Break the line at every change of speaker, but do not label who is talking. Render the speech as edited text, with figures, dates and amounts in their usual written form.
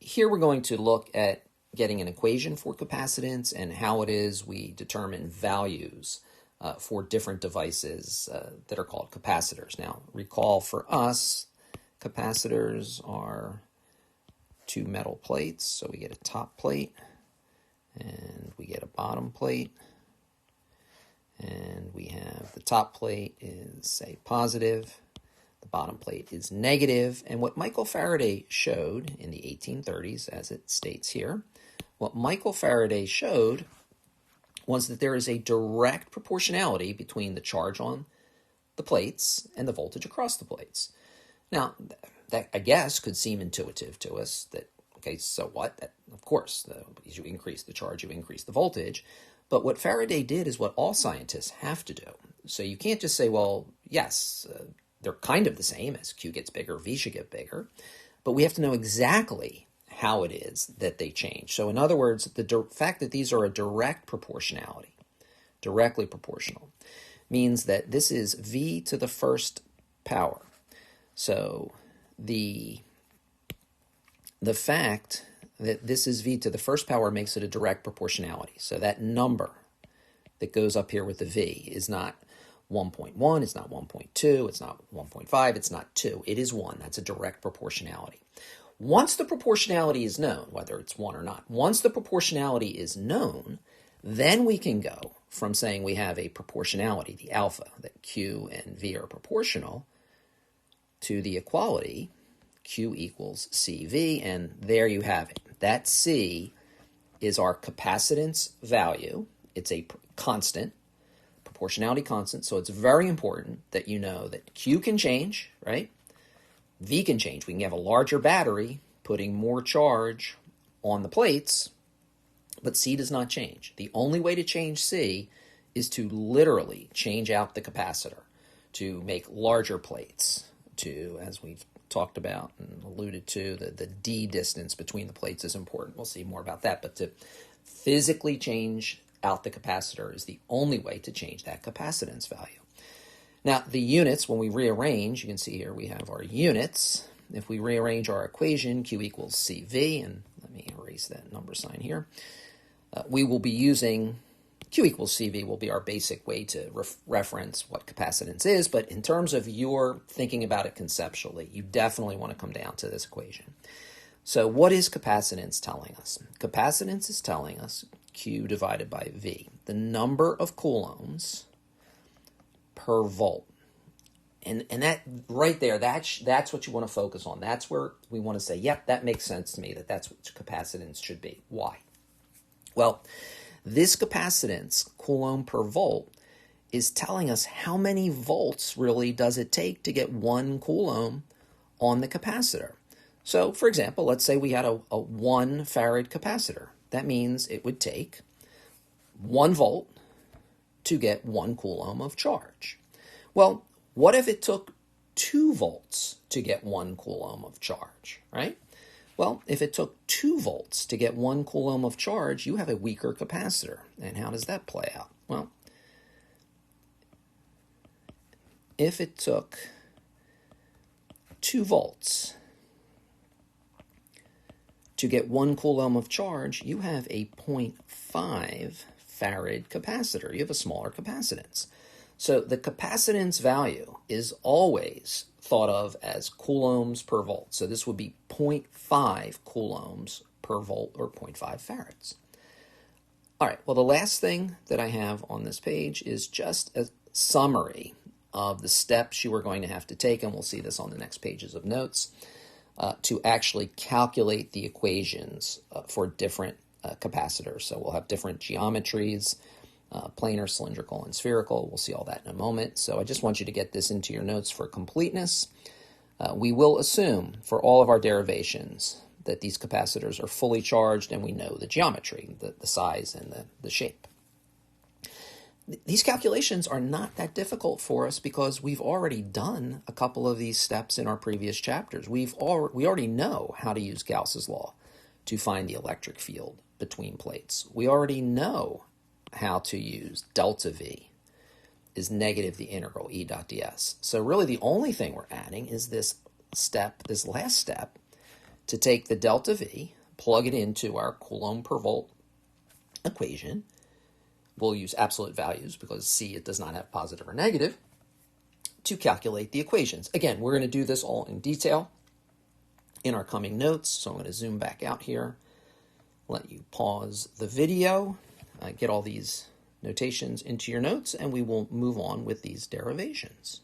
here we're going to look at getting an equation for capacitance and how it is we determine values for different devices that are called capacitors. Now, recall for us, capacitors are two metal plates. So we get a top plate and we get a bottom plate. And we have the top plate is, say, positive. The bottom plate is negative. And what Michael Faraday showed in the 1830s, as it states here, what Michael Faraday showed was that there is a direct proportionality between the charge on the plates and the voltage across the plates. Now, that I guess could seem intuitive to us that, okay, so what? That, of course, as you increase the charge, you increase the voltage. But what Faraday did is what all scientists have to do. So you can't just say, well, yes, they're kind of the same. As Q gets bigger, V should get bigger. But we have to know exactly how it is that they change. So in other words, the fact that these are a direct proportionality, directly proportional, means that this is V to the first power. So the fact that this is V to the first power makes it a direct proportionality. So that number that goes up here with the V is not 1.1, it's not 1.2, it's not 1.5, it's not 2, it is 1. That's a direct proportionality. Once the proportionality is known, whether it's 1 or not, once the proportionality is known, then we can go from saying we have a proportionality, the alpha, that Q and V are proportional, to the equality, Q equals CV, and there you have it. That C is our capacitance value. It's a constant, proportionality constant, so it's very important that you know that Q can change, right? V can change. We can have a larger battery putting more charge on the plates, but C does not change. The only way to change C is to literally change out the capacitor, to make larger plates, to, as we've talked about and alluded to, the D distance between the plates is important. We'll see more about that, but to physically change out the capacitor is the only way to change that capacitance value. Now, the units, when we rearrange, you can see here we have our units. If we rearrange our equation, Q equals CV, and let me erase that number sign here, we will be using Q equals CV will be our basic way to reference what capacitance is, but in terms of your thinking about it conceptually, you definitely want to come down to this equation. So what is capacitance telling us? Capacitance is telling us Q divided by V, the number of coulombs per volt. And that right there, that's what you want to focus on. That's where we want to say, yep, that makes sense to me, that's what capacitance should be. Why? Well, this capacitance, coulomb per volt, is telling us how many volts really does it take to get 1 coulomb on the capacitor. So, for example, let's say we had a 1 farad capacitor. That means it would take 1 volt to get 1 coulomb of charge. Well, what if it took 2 volts to get 1 coulomb of charge, right? Well, if it took 2 volts to get 1 coulomb of charge, you have a weaker capacitor. And how does that play out? Well, if it took 2 volts to get 1 coulomb of charge, you have a 0.5 farad capacitor. You have a smaller capacitance. So the capacitance value is always thought of as coulombs per volt. So this would be 0.5 coulombs per volt, or 0.5 farads. All right, well, the last thing that I have on this page is just a summary of the steps you are going to have to take, and we'll see this on the next pages of notes, to actually calculate the equations for different capacitors. So we'll have different geometries, planar, cylindrical, and spherical. We'll see all that in a moment. So I just want you to get this into your notes for completeness. We will assume for all of our derivations that these capacitors are fully charged and we know the geometry, the size, and the shape. These calculations are not that difficult for us because we've already done a couple of these steps in our previous chapters. We already know how to use Gauss's law to find the electric field between plates. We already know how to use delta V is negative the integral E dot ds. So really the only thing we're adding is this step, this last step, to take the delta V, plug it into our Coulomb per volt equation. We'll use absolute values because C, it does not have positive or negative, to calculate the equations. Again, we're going to do this all in detail in our coming notes, so I'm going to zoom back out here, let you pause the video, get all these notations into your notes, and we will move on with these derivations.